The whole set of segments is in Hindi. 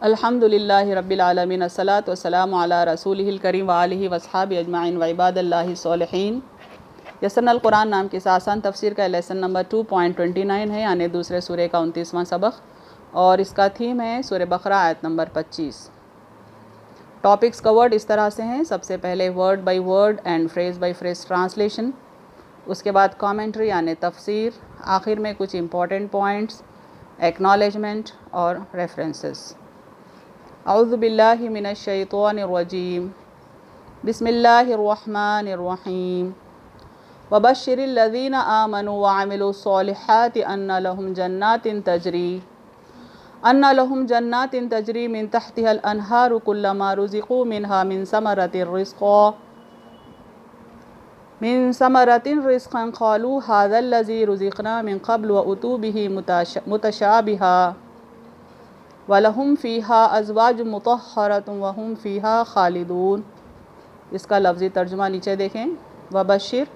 अल्हम्दुलिल्लाहि रब्बिल आलमीन अस्सलातु वस्सलामु अला रसूलिहिल करीम व आलिहि वस्हाबि अजमाइन व इबादिल्लाहि सॉलिहीन। यसरनल कुरान नाम की आसान तफसीर का लेसन नंबर 2.29 है, यानी दूसरे सूरे का 29वां सबक, और इसका थीम है सूरह बकरा आयत नंबर 25। टॉपिक्स कवर्ड इस तरह से हैं। सबसे पहले word by word and phrase by phrase translation, उसके बाद कमेंट्री यानी तफसीर, आखिर में कुछ इंपॉर्टेंट पॉइंट्स, एक्नॉलेजमेंट और रेफरेंसेस। औज़ु बिल्लाहि मिनश शैतानिर रजीम, बिस्मिल्लाहिर रहमानिर रहीम। वबश्शिरिल लज़ीना आमनु व अमिलुस्सॉलिहाति अन्ना लहुम जन्नातिन तजरी मिन तहतिहल अनहारु कुल्लमा रुज़िक़ू मिनहा मिन समरतिन रिज़्क़न क़ालू हाज़ाल्लज़ी रुज़िक़ना मिन क़ब्लु व उतू बिही मुतशाबिहा वलहुम फ़ीहा अज़वाजुम मुतहहरतुम व हुम फ़ीहा ख़ालिदून। इसका लफ्ज़ी तर्जुमा नीचे देखें। वबश्शिर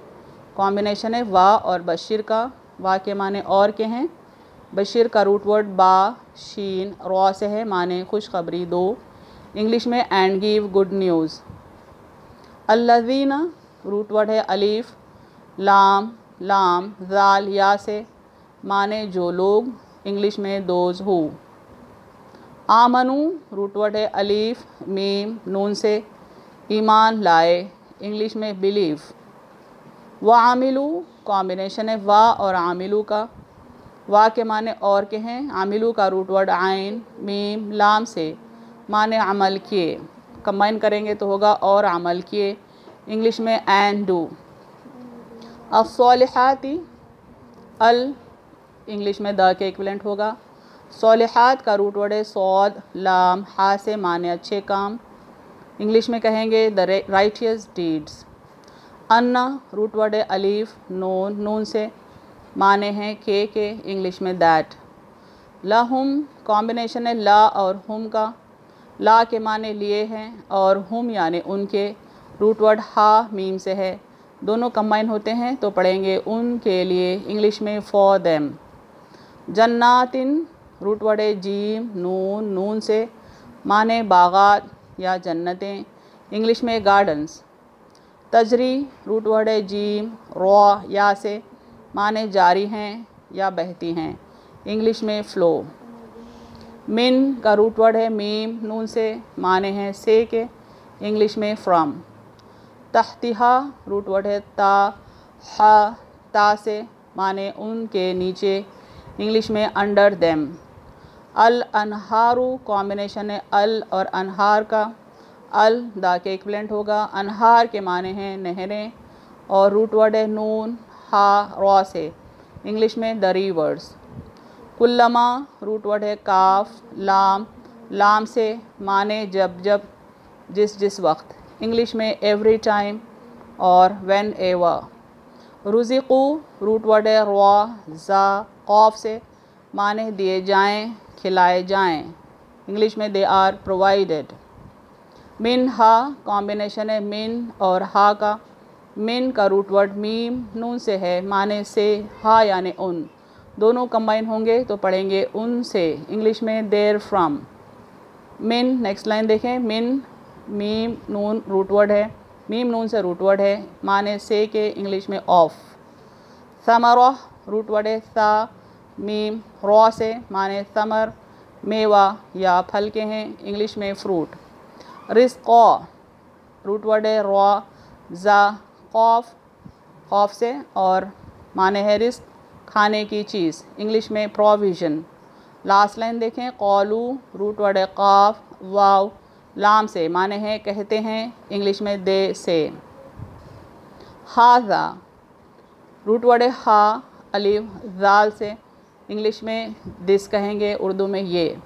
कॉम्बिनेशन है वा और बशीर का। वा के माने और के हैं। बशीर का रूट वर्ड बा शीन रॉ से है, माने खुशखबरी दो। इंग्लिश में एंड गिव गुड न्यूज़। अल्लज़ीना रूट वर्ड है अलीफ लाम लाम ज़ाल या से, माने जो लोग। इंग्लिश में दोज हु। आमनु रूट वर्ड है अलीफ मीम नून से, ईमान लाए। इंग्लिश में बिलीव। व आमिलू कॉम्बिनेशन है वा और आमिलू का। वा के माने और के हैं। आमिलू का रूट वर्ड आइन मीम लाम से, माने अमल किए। कंबाइन करेंगे तो होगा और अमल किए। इंग्लिश में एंड डू। अस्सॉलिहाती अल इंग्लिश में द के इक्विवेलेंट होगा। सॉलिहात का रूट वर्ड है सौद लाम हा से, माने अच्छे काम। इंग्लिश में कहेंगे द राइटियस डीड्स। अन्ना रूट वर्ड है अलीफ नून नून से, माने हैं के। इंग्लिश में दैट। लहुम कॉम्बिनेशन है ला और हुम का। ला के माने लिए हैं और हुम यानी उनके। रूट वर्ड हा मीम से है, दोनों कंबाइन होते हैं तो पढ़ेंगे उनके लिए। इंग्लिश में फॉर देम। जन्नातिन रूट वर्ड है जीम नून नून से, माने बागात या जन्नतें। इंग्लिश में गार्डन्स। तजरी रूट वर्ड है जीम रॉ या से, माने जारी हैं या बहती हैं। इंग्लिश में फ़्लो। मिन का रूट वर्ड है मीम नून से, माने हैं से के। इंग्लिश में फ्रॉम। तहतिहा रूट वर्ड है ता हा ता से, माने उनके नीचे। इंग्लिश में अंडर देम। अल अनहारू कॉम्बिनेशन है अल और अनहार का। अल दा के इक्विवेलेंट होगा। अनहार के माने हैं नहरें, और रूट वर्ड है नून हा रॉ से। इंग्लिश में द रिवर्स। कुल्लमा रूट वर्ड है काफ लाम लाम से, माने जब जब जिस वक्त। इंग्लिश में एवरी टाइम और व्हेन एवर। रुज़िक़ू रूट वर्ड है रॉ ज़ा कौफ से, माने दिए जाएं खिलाए जाएं। इंग्लिश में दे आर प्रोवाइडेड। मिन हा कॉम्बिनेशन है मिन और हा का। मिन का रूट वर्ड मीम नून से है, माने से। हा यानी उन, दोनों कंबाइन होंगे तो पढ़ेंगे उन से। इंग्लिश में देर फ्रॉम। मिन नेक्स्ट लाइन देखें। मिन मीम नून रूट वर्ड है, मीम नून से रूट वर्ड है, माने से के। इंग्लिश में ऑफ। समरा रूट वर्ड है सा मीम रॉ से, माने समर मेवा या फल के हैं। इंग्लिश में फ्रूट। रिज़्क़ रूट वर्ड है रॉ ज़ा खौफ से, और माने है रिस्क खाने की चीज़। इंग्लिश में प्रोविज़न। लास्ट लाइन देखें। कौलू रूट वर्ड है काफ वाव लाम से, माने हैं कहते हैं। इंग्लिश में दे से। हाज़ा रूट वर्ड है हा अलिफ ज़ाल से। इंग्लिश में दिस कहेंगे, उर्दू में ये।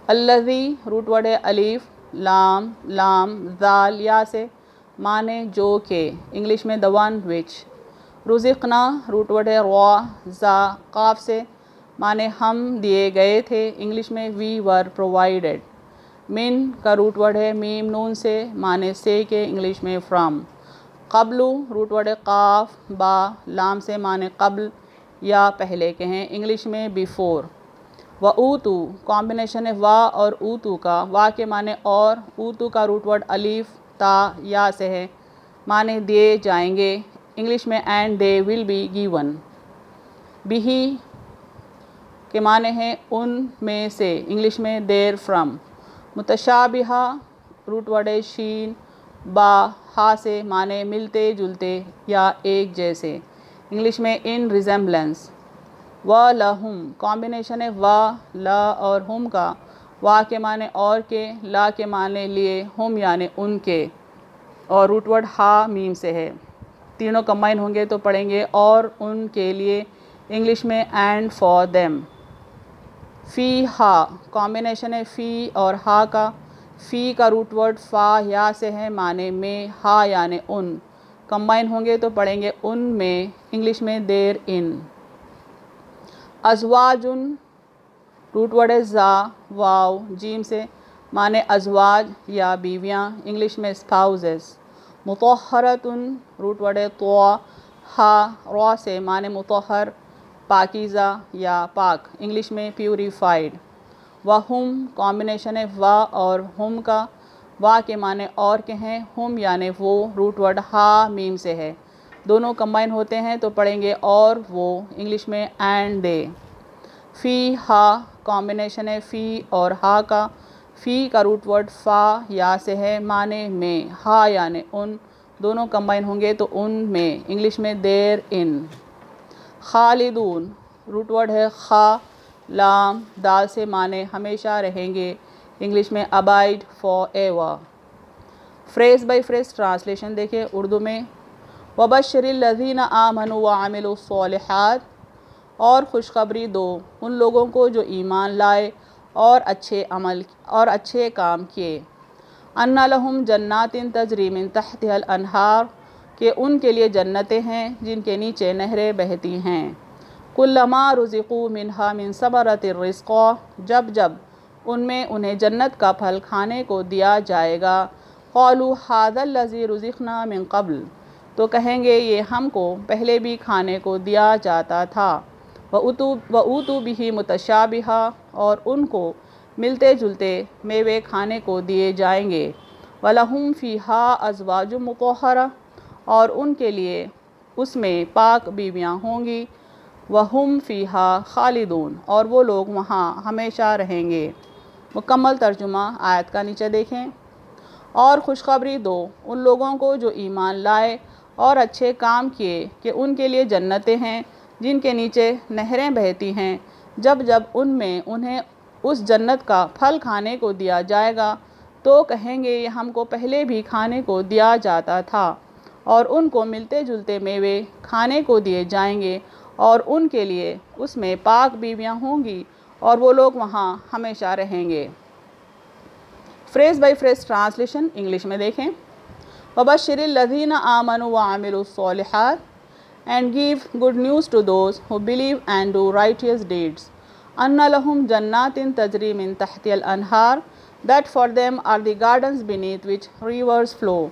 अल्लज़ी रूट वर्ड है अलीफ लाम लाम ज़ाल या से, माने जो के। इंग्लिश में द वन विच। रुज़िक़ना रूट वर्ड है रॉ ज़ा काफ से, माने हम दिए गए थे। इंग्लिश में वी वर प्रोवाइडेड। मिन का रूट वर्ड है मीम नून से, माने से के। इंग्लिश में फ्रॉम। क़ब्लु रूट वर्ड है काफ बा लाम से, माने कब्ल या पहले के हैं। इंग्लिश में बिफ़ोर। व ऊतू कॉम्बिनेशन है वा और ऊतू का। वा के माने और, ऊतू का रूट वर्ड अलीफ ता या से है, माने दिए जाएंगे। इंग्लिश में and they will be given. बिही के माने हैं उन में से, इंग्लिश में देर फ्रॉम। मुतशाबिहा रूट वर्ड है शीन बा हा से, माने मिलते जुलते या एक जैसे, इंग्लिश में इन रिजेम्बलेंस। व लहुम कॉम्बिनेशन है वा ला और हुम का। वा के माने और के, ला के माने लिए, हुम यानी उनके, और रूट वर्ड हा मीम से है। तीनों कंबाइन होंगे तो पढ़ेंगे और उनके लिए, इंग्लिश में एंड फॉर देम। फ़ी हा कॉम्बिनेशन है फ़ी और हा का। फ़ी का रूट वर्ड फ़ा या से है, माने में, हा यानी उन, कंबाइन होंगे तो पढ़ेंगे उन में, इंग्लिश में देर इन। अज़वाजुन रूट वर्ड है ज़ा वाव जीम से, माने अज़वाज या बीवियाँ, इंग्लिश में स्पाउसेस। मुतहरतुन रूट वर्ड है तवा हा रॉ से, माने मुतहर पाकीज़ा या पाक, इंग्लिश में प्यूरीफाइड। वहुम कॉम्बिनेशन है वा और हुम का। वा के माने और के हैं, हुम यानी वो, रूट वर्ड हा मीम से है। दोनों कंबाइन होते हैं तो पढ़ेंगे और वो, इंग्लिश में एंड दे। फ़ी हा कॉम्बिनेशन है फ़ी और हा का। फ़ी का रूट वर्ड फ़ा या से है, माने में, हा यानी उन, दोनों कंबाइन होंगे तो उन में, इंग्लिश में देर इन। खालिदून रूट वर्ड है खा लाम दाल से, माने हमेशा रहेंगे, इंग्लिश में abide for ever. Phrase by phrase translation देखिए उर्दू में। वबश्शिरिल लज़ीना आमनु व अमिलुस्सॉलिहात, और खुशखबरी दो उन लोगों को जो ईमान लाए और अच्छे काम किए। अन्ना लहुम जन्नातिन तजरी मिन तहतिहल अनहार, कि उनके लिए जन्नतें हैं जिनके नीचे नहरें बहती हैं। कुल्लमा रुज़िक़ू मिनहा मिन समरतिर रिज़्क़ा, जब जब उनमें उन्हें जन्नत का फल खाने को दिया जाएगा। क़ालू हाज़ल लज़ी रुज़िक़ना मिन क़ब्ल, तो कहेंगे ये हमको पहले भी खाने को दिया जाता था। व ऊतू बिही मुतशाबिहा, और उनको मिलते जुलते मेवे खाने को दिए जाएंगे। वलहुम फ़ीहा अज़वाजुम मुतहरा, और उनके लिए उसमें पाक बीवियाँ होंगी। वहुम फ़ीहा खालिदून, और वो लोग वहाँ हमेशा रहेंगे। मुकम्मल तर्जुमा आयत का नीचे देखें। और खुशखबरी दो उन लोगों को जो ईमान लाए और अच्छे काम किए कि उनके लिए जन्नतें हैं जिनके नीचे नहरें बहती हैं। जब जब उनमें उन्हें उस जन्नत का फल खाने को दिया जाएगा तो कहेंगे ये हमको पहले भी खाने को दिया जाता था, और उनको मिलते जुलते मेवे खाने को दिए जाएंगे और उनके लिए उसमें पाक बीवियाँ होंगी और वो लोग वहाँ हमेशा रहेंगे। Phrase by phrase translation English में देखें। वबश्शिरिल लज़ीना आमनु व अमिलुस्सॉलिहात, and give good news to those who believe and do righteous deeds. Anna lahum jannatin tajri min tahtihal anhar, that for them are the gardens beneath which rivers flow.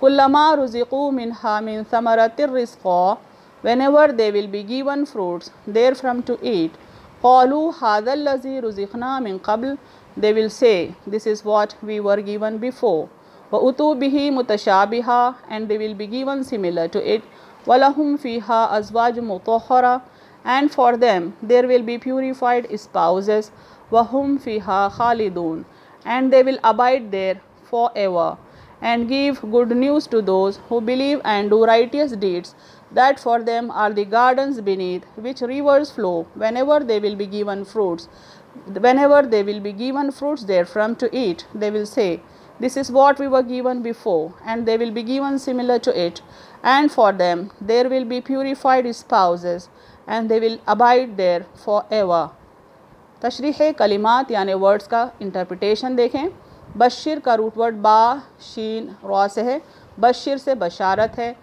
Kullama ruziqu minha min thamaratir rizqa, whenever they will be given fruits therefrom to eat. Qalu hadha allazi ruziqna min qabl, they will say, this is what we were given before. Wa utu bihi mutashabiha, and they will be given similar to it. वलहुम फ़ीहा अज़वाज मुतहरा, and for them there will be purified spouses. वहुम फ़ीहा खालिदून, and they will abide there forever. And give good news to those who believe and do righteous deeds, that for them are the gardens beneath which rivers flow, whenever they will be given fruits therefrom to eat. They will say, this is what we were given before, and they will be given similar to it. And for them there will be purified spouses, and they will abide there forever. तशरीह कलिमात यानी वर्ड्स का इंटरप्रिटेशन देखें। बशिर का रूट वर्ड बा शीन रॉ से है। बशिर से बशारत है,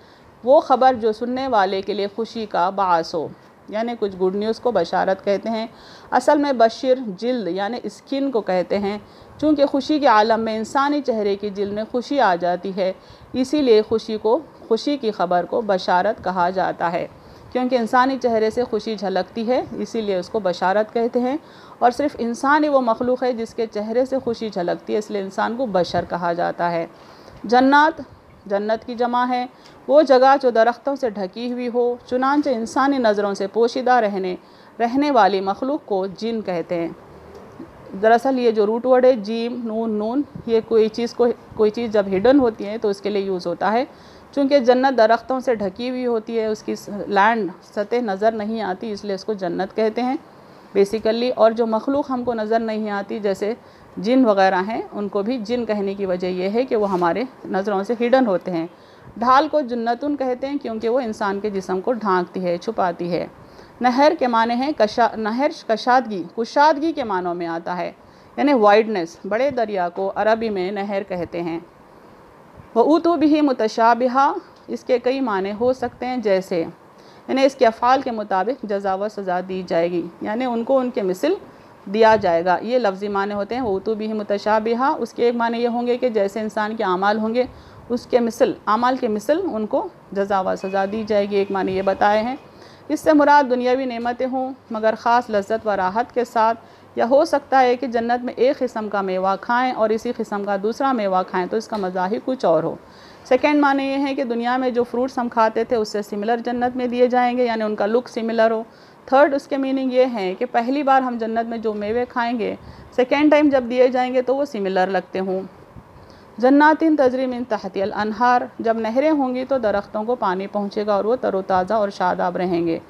वो ख़बर जो सुनने वाले के लिए खुशी का बाअस हो, यानी कुछ गुड न्यूज़ को बशारत कहते हैं। असल में बशिर जिल्द यानी स्किन को कहते हैं। चूँकि खुशी के आलम में इंसानी चेहरे की जिल्द में खुशी आ जाती है, इसीलिए खुशी की ख़बर को बशारत कहा जाता है। क्योंकि इंसानी चेहरे से खुशी झलकती है, इसीलिए उसको बशारत कहते हैं। और सिर्फ इंसान ही वो मखलूक है जिसके चेहरे से खुशी झलकती है, इसलिए इंसान को बशर कहा जाता है। जन्नत, जन्नत की जमा है वो जगह जो दरख्तों से ढकी हुई हो, चुनांचे इंसानी नज़रों से पोशीदा रहने वाली मखलूक को जिन कहते हैं। दरअसल ये जो रूट वर्ड है जीम नून नून, ये कोई चीज़ जब हिडन होती है तो उसके लिए यूज़ होता है। चूँकि जन्नत दरख्तों से ढकी हुई होती है, उसकी लैंड सतह नज़र नहीं आती, इसलिए इसको जन्नत कहते हैं बेसिकली। और जो मखलूक हमको नज़र नहीं आती जैसे जिन वग़ैरह हैं, उनको भी जिन कहने की वजह यह है कि वो हमारे नज़रों से हिडन होते हैं। ढाल को जन्नतुन कहते हैं क्योंकि वो इंसान के जिस्म को ढांकती है, छुपाती है। नहर के माने हैं नहर कुशादगी के मानों में आता है, यानी वाइडनेस। बड़े दरिया को अरबी में नहर कहते हैं। वऊतू बिही मुतशाबिहा, इसके कई माने हो सकते हैं, जैसे यानी इसके अफ़ाल के मुताबिक जज़ा व सज़ा दी जाएगी, यानी उनको उनके मिसल दिया जाएगा। ये लफ्ज़ी माने होते हैं वऊतू बिही मुतशाबिहा। उसके एक माने ये होंगे कि जैसे इंसान के आमाल होंगे उसके मिसल, आमाल के मिसल उनको जज़ा व सज़ा दी जाएगी। एक माने ये बताए हैं। इससे मुराद दुनियावी नेमतें हों मगर ख़ास लज्जत व राहत के साथ, या हो सकता है कि जन्नत में एक किस्म का मेवा खाएं और इसी किस्म का दूसरा मेवा खाएं तो इसका मज़ा ही कुछ और हो। सेकेंड माने ये है कि दुनिया में जो फ्रूट्स हम खाते थे उससे सिमिलर जन्नत में दिए जाएंगे, यानी उनका लुक सिमिलर हो। थर्ड उसके मीनिंग ये है कि पहली बार हम जन्नत में जो मेवे खाएंगे सेकेंड टाइम जब दिए जाएंगे तो वो सिमिलर लगते हों। जन्नातिन तजरी मिन तहतिल अनहार, जब नहरें होंगी तो दरख्तों को पानी पहुँचेगा और वो तरोताज़ा और शादाब रहेंगे।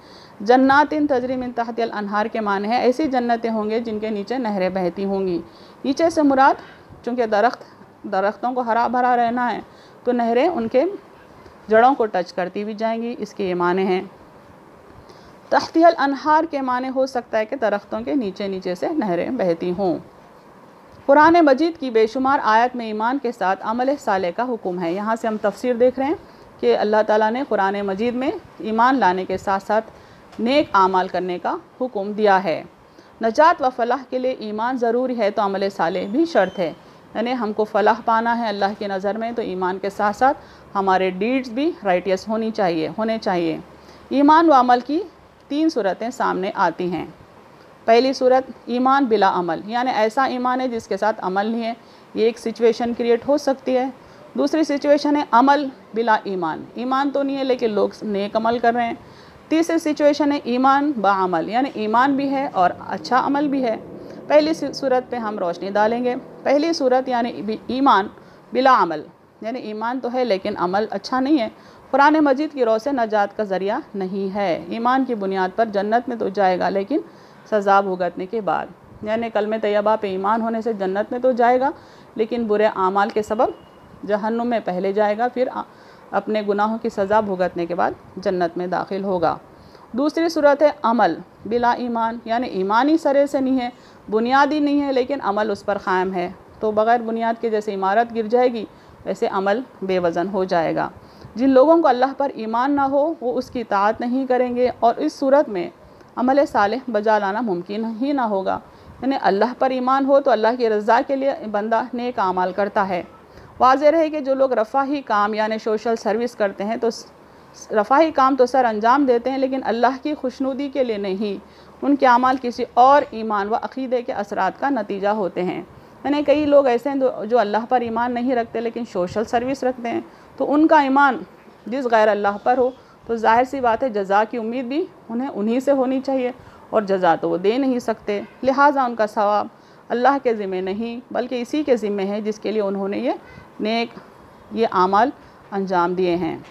जन्नातिन तजरी मिन तहतिल अनहार के माने हैं ऐसी जन्नतें होंगे जिनके नीचे नहरें बहती होंगी। नीचे से मुराद चूँकि दरख्तों को हरा भरा रहना है तो नहरें उनके जड़ों को टच करती भी जाएंगी, इसके ये माने हैं। तहतिल अनहार के माने हो सकता है कि दरख्तों के नीचे नीचे से नहरें बहती हों। कुरान मजीद की बेशुमार आयत में ईमान के साथ अमल साले का हुक्म है। यहाँ से हम तफसीर देख रहे हैं कि अल्लाह ताला ने कुरान मजीद में ईमान लाने के साथ साथ नेक आमाल करने का हुक्म दिया है। नजात व फलाह के लिए ईमान ज़रूरी है तो अमल साले भी शर्त है, यानी हमको फलाह पाना है अल्लाह की नज़र में तो ईमान के साथ साथ हमारे डीड्स भी राइटियस होने चाहिए। ईमान व अमल की 3 सूरतें सामने आती हैं। पहली सूरत ईमान बिला अमल, यानी ऐसा ईमान है जिसके साथ अमल नहीं है, ये एक सिचुएशन क्रिएट हो सकती है। दूसरी सिचुएशन है अमल बिला ईमान, ईमान तो नहीं है लेकिन लोग नेक अमल कर रहे हैं। तीसरी सिचुएशन है ईमान बाअमल, यानी ईमान भी है और अच्छा अमल भी है। पहली सूरत पे हम रोशनी डालेंगे। पहली सूरत यानी ईमान बिला अमल, यानी ईमान तो है लेकिन अमल अच्छा नहीं है, कुरान मजीद की रौ से नजात का ज़रिया नहीं है। ईमान की बुनियाद पर जन्नत में तो जाएगा लेकिन सज़ा भुगतने के बाद, यानी कलमे तैयबा पे ईमान होने से जन्नत में तो जाएगा लेकिन बुरे आमाल के सबब जहन्नुम में पहले जाएगा, फिर अपने गुनाहों की सज़ा भुगतने के बाद जन्नत में दाखिल होगा। दूसरी सूरत है अमल बिला ईमान, यानी ईमानी सरे से नहीं है, बुनियादी नहीं है लेकिन अमल उस पर क़ायम है, तो बग़ैर बुनियाद के जैसे इमारत गिर जाएगी वैसे अमल बेवज़न हो जाएगा। जिन लोगों को अल्लाह पर ईमान ना हो वो उसकी इताअत नहीं करेंगे और इस सूरत में अमल सालेह बजा लाना मुमकिन ही ना होगा। यानी अल्लाह पर ईमान हो तो अल्लाह की रज़ा के लिए बंदा नेक आमाल करता है। वाज़ेह रहे कि जो लोग रफ़ाही काम यानी सोशल सर्विस करते हैं तो रफ़ाही काम तो सर अंजाम देते हैं लेकिन अल्लाह की खुशनुदी के लिए नहीं, उनके अमाल किसी और ईमान व अक़ीदे के असरात का नतीजा होते हैं। यानी कई लोग ऐसे हैं जो अल्लाह पर ईमान नहीं रखते लेकिन सोशल सर्विस रखते हैं, तो उनका ईमान जिस गैर अल्लाह पर हो तो जाहिर सी बात है जज़ा की उम्मीद भी उन्हें उन्हीं से होनी चाहिए और जज़ा तो वो दे नहीं सकते, लिहाजा उनका सवाब अल्लाह के ज़िम्मे नहीं बल्कि इसी के ज़िम्मे है जिसके लिए उन्होंने ये आमाल अंजाम दिए हैं।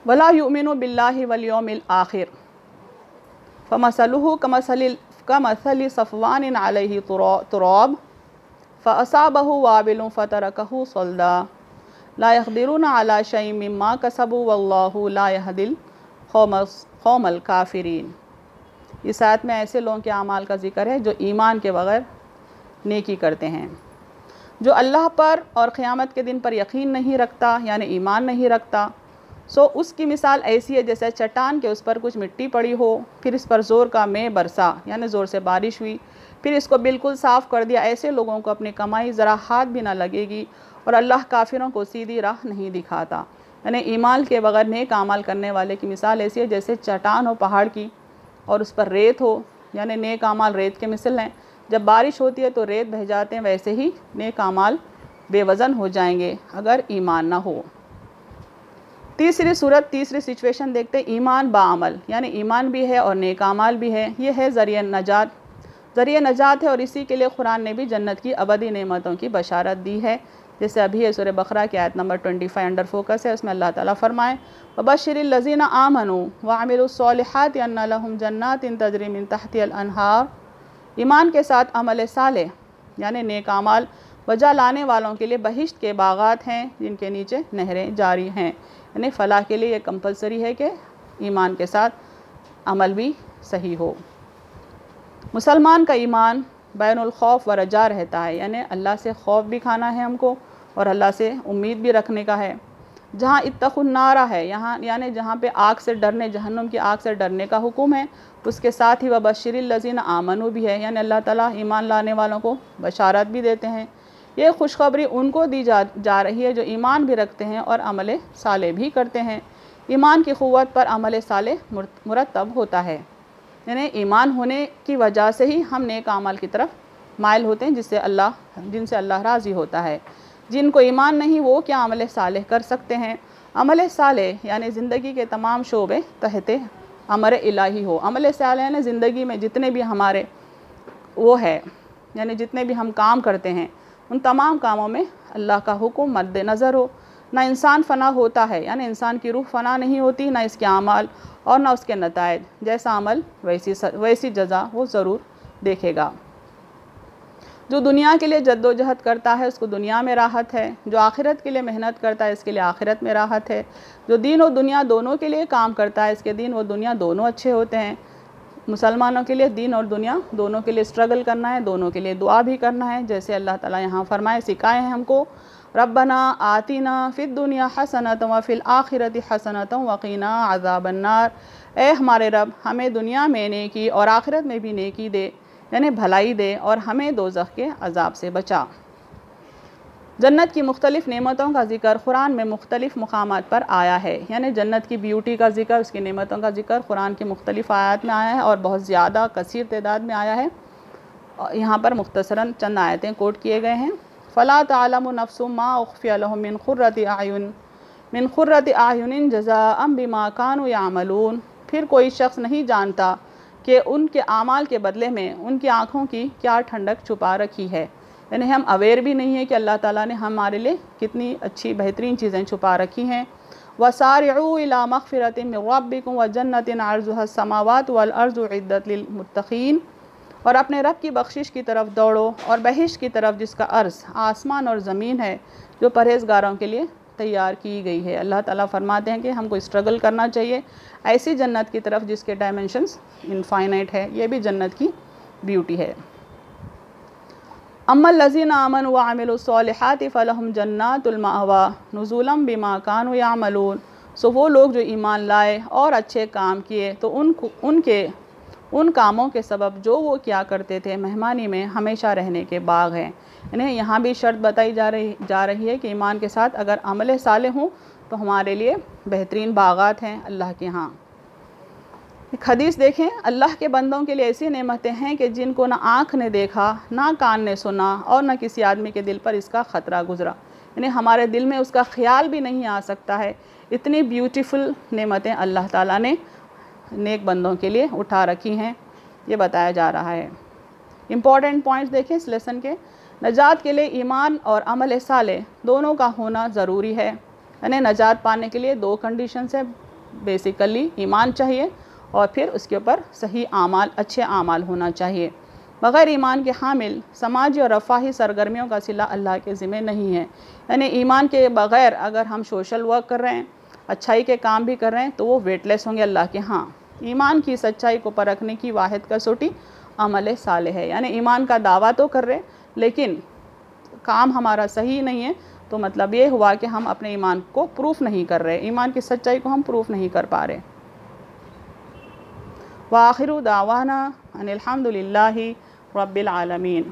वला युमिनु बिल्लाहि वल यौमिल आखिर फमसलुहु कमसली सफ़वानिन अलैहि तुराब फ़असाबहु वाबिलुन फ़तरकहु सल्दा ला यक़दिरुना अला शैइन मिम्मा कसबू वल्लाहु ला यहदिल क़ौमल काफ़िरीन। इस आयत में ऐसे लोगों के अमाल का जिक्र है जो ईमान के बग़ैर नेकी करते हैं। जो अल्लाह पर और क़यामत के दिन पर यकीन नहीं रखता यानी ईमान नहीं रखता, सो उसकी मिसाल ऐसी है जैसे चट्टान के उस पर कुछ मिट्टी पड़ी हो, फिर इस पर ज़ोर का मैं बरसा यानी ज़ोर से बारिश हुई, फिर इसको बिल्कुल साफ़ कर दिया। ऐसे लोगों को अपनी कमाई ज़रा हाथ भी ना लगेगी और अल्लाह काफिरों को सीधी राह नहीं दिखाता। यानी ईमान के बगैर नेक अमल करने वाले की मिसाल ऐसी है जैसे चट्टान हो पहाड़ की और उस पर रेत हो, यानी नेक अमल रेत के मिसल हैं। जब बारिश होती है तो रेत बह जाते हैं, वैसे ही नेक अमल बेवज़न हो जाएंगे अगर ईमान ना हो। तीसरी सूरत, तीसरी सिचुएशन देखते हैं, ईमान बाअमल, यानी ईमान भी है और नेक अमल भी है। ये है ज़रिए नजात, ज़रिए नजात है और इसी के लिए कुरान ने भी जन्नत की अबदी नेमतों की बशारत दी है। जैसे अभी सूरह बकरा की आयत नंबर 25 अंडर फोकस है, उसमें अल्लाह ताला फरमाए वबश्शिरिल लज़ीना आमनू वअमिलुस्सॉलिहाति अन्ना लहुम जन्नातिन तजरी मिन तहतिहल अनहार। ईमान के साथ अमल सालेह यानी नेक अमाल बजा लाने वालों के लिए बहिश्त के बागात हैं जिनके नीचे नहरें जारी हैं। यानी फ़लाह के लिए ये कंपलसरी है कि ईमान के साथ अमल भी सही हो। मुसलमान का ईमान बैनुल खौफ व रजा रहता है, यानी अल्लाह से खौफ भी खाना है हमको और अल्लाह से उम्मीद भी रखने का है। जहाँ इत्तक़ुन नारा है, यहाँ यानी जहाँ पे आग से डरने, जहन्नुम की आग से डरने का हुक्म है, उसके साथ ही वबश्शिरिल लज़ीना आमनू भी है, यानी अल्लाह ताला ईमान लाने वालों को बशारत भी देते हैं। ये खुशखबरी उनको दी जा रही है जो ईमान भी रखते हैं और अमल साले भी करते हैं। ईमान की क़ुव्वत पर अमल साले मुरतब होता है, यानी ईमान होने की वजह से ही हम नेक अमाल की तरफ माइल होते हैं जिनसे अल्लाह राज़ी होता है। जिनको ईमान नहीं वो क्या अमल सालेह कर सकते हैं। अमल सालेह यानी ज़िंदगी के तमाम शोबे तहते अमर इलाही हो। अमल सालेह यानी ज़िंदगी में जितने भी हमारे वो है, यानी जितने भी हम काम करते हैं उन तमाम कामों में अल्लाह का हुक्म मद्देनज़र हो। ना इंसान फ़ना होता है, यानी इंसान की रूह फ़ना नहीं होती, ना इसके अमाल और ना उसके नताइज। जैसा अमल वैसी जज़ा वो ज़रूर देखेगा। जो दुनिया के लिए जद्दोजहद करता है उसको दुनिया में राहत है, जो आखिरत के लिए मेहनत करता है इसके लिए आखिरत में राहत है। जो दीन और दुनिया दोनों के लिए काम करता है इसके दीन और दुनिया दोनों अच्छे होते हैं। मुसलमानों के लिए दीन और दुनिया दोनों के लिए स्ट्रगल करना है, दोनों के लिए दुआ भी करना है। जैसे अल्लाह ताला यहाँ फरमाए सिखाए हैं हमको, रब्बना आतिना फ़िद दुनिया हसनतन व फ़िल आखिरति हसनतन वक़िना अज़ाबन्नार। ए हमारे रब, हमें दुनिया में नेकी और आखिरत में भी नेकी दे, यानी भलाई दे, और हमें दोज़ख के अज़ाब से बचा। जन्नत की मुख्तलिफ़ नेमतों का ज़िक्र कुरान में मुख्तलिफ़ मकामात पर आया है, यानी जन्नत की ब्यूटी का ज़िक्र, उसकी नेमतों का ज़िक्र कुरान की मुख्तलिफ़ आयत में आया है और बहुत ज़्यादा कसीर तादाद में आया है। यहाँ पर मुख्तसरन चंद आयतें कोट किए गए हैं। फ़ला तालमु नफ्सुम मा उख़फ़िय लहुम मिन ख़ुर्रति आयुनिन जज़ाअम बिमा कानू यामलून। फिर कोई शख्स नहीं जानता कि उनके आमाल के बदले में उनकी आँखों की क्या ठंडक छुपा रखी है, यानी हम अवेयर भी नहीं है कि अल्लाह ताला ने हमारे लिए कितनी अच्छी बेहतरीन चीज़ें छुपा रखी हैं। वसारिउ इला मग़फ़िरतिन मिन रब्बिकुम व जन्नतिन अर्ज़ुहस समावातु वल अर्ज़ु उइद्दत लिल मुत्तक़ीन। और अपने रब की बख्शिश की तरफ दौड़ो और बहिश्त की तरफ जिसका अर्ज़ आसमान और ज़मीन है, जो परहेज़गारों के लिए तैयार की गई है। अल्लाह ताला फरमाते हैं कि हमको स्ट्रगल करना चाहिए ऐसी जन्नत की तरफ जिसके डायमेंशंस इनफाइनाइट है। ये भी जन्नत की ब्यूटी है। अम्मल लज़ीना आमनू व अमिलुस्सॉलिहाति फ़लहुम जन्नातुल मअवा नुज़ुलन बिमा कानू यामलून। सो वो लोग जो ईमान लाए और अच्छे काम किए तो उन कामों के सबब जो वो क्या करते थे मेहमानी में हमेशा रहने के बाग हैं। इन्हें यहाँ भी शर्त बताई जा रही है कि ईमान के साथ अगर अमल साले हों तो हमारे लिए बेहतरीन बागात हैं अल्लाह के यहाँ। एक हदीस देखें, अल्लाह के बंदों के लिए ऐसी नेमतें हैं कि जिनको ना आँख ने देखा, ना कान ने सुना और ना किसी आदमी के दिल पर इसका ख़तरा गुज़रा, यानी हमारे दिल में उसका ख़्याल भी नहीं आ सकता है। इतनी ब्यूटीफुल नेमतें अल्लाह ताला ने नेक बंदों के लिए उठा रखी हैं, ये बताया जा रहा है। इम्पॉर्टेंट पॉइंट्स देखें इस लेसन के। नजात के लिए ईमान और अमल साले दोनों का होना ज़रूरी है, यानी नजात पाने के लिए दो कंडीशंस है। बेसिकली ईमान चाहिए और फिर उसके ऊपर सही आमाल, अच्छे आमाल होना चाहिए। बग़ैर ईमान के हामिल समाजी और रफ़ाही सरगर्मियों का सिला अल्लाह के ज़िम्मे नहीं है। यानी ईमान के बग़ैर अगर हम सोशल वर्क कर रहे हैं, अच्छाई के काम भी कर रहे हैं, तो वो वेटलेस होंगे अल्लाह के यहाँ। ईमान की सच्चाई को परखने की वाहिद कसौटी अमल साले है, यानी ईमान का दावा तो कर रहे लेकिन काम हमारा सही नहीं है, तो मतलब ये हुआ कि हम अपने ईमान को प्रूफ नहीं कर रहे, ईमान की सच्चाई को हम प्रूफ नहीं कर पा रहे। व आखिरु दावाना अनिल हम्दुलिल्लाहि रब्बिल आलमीन।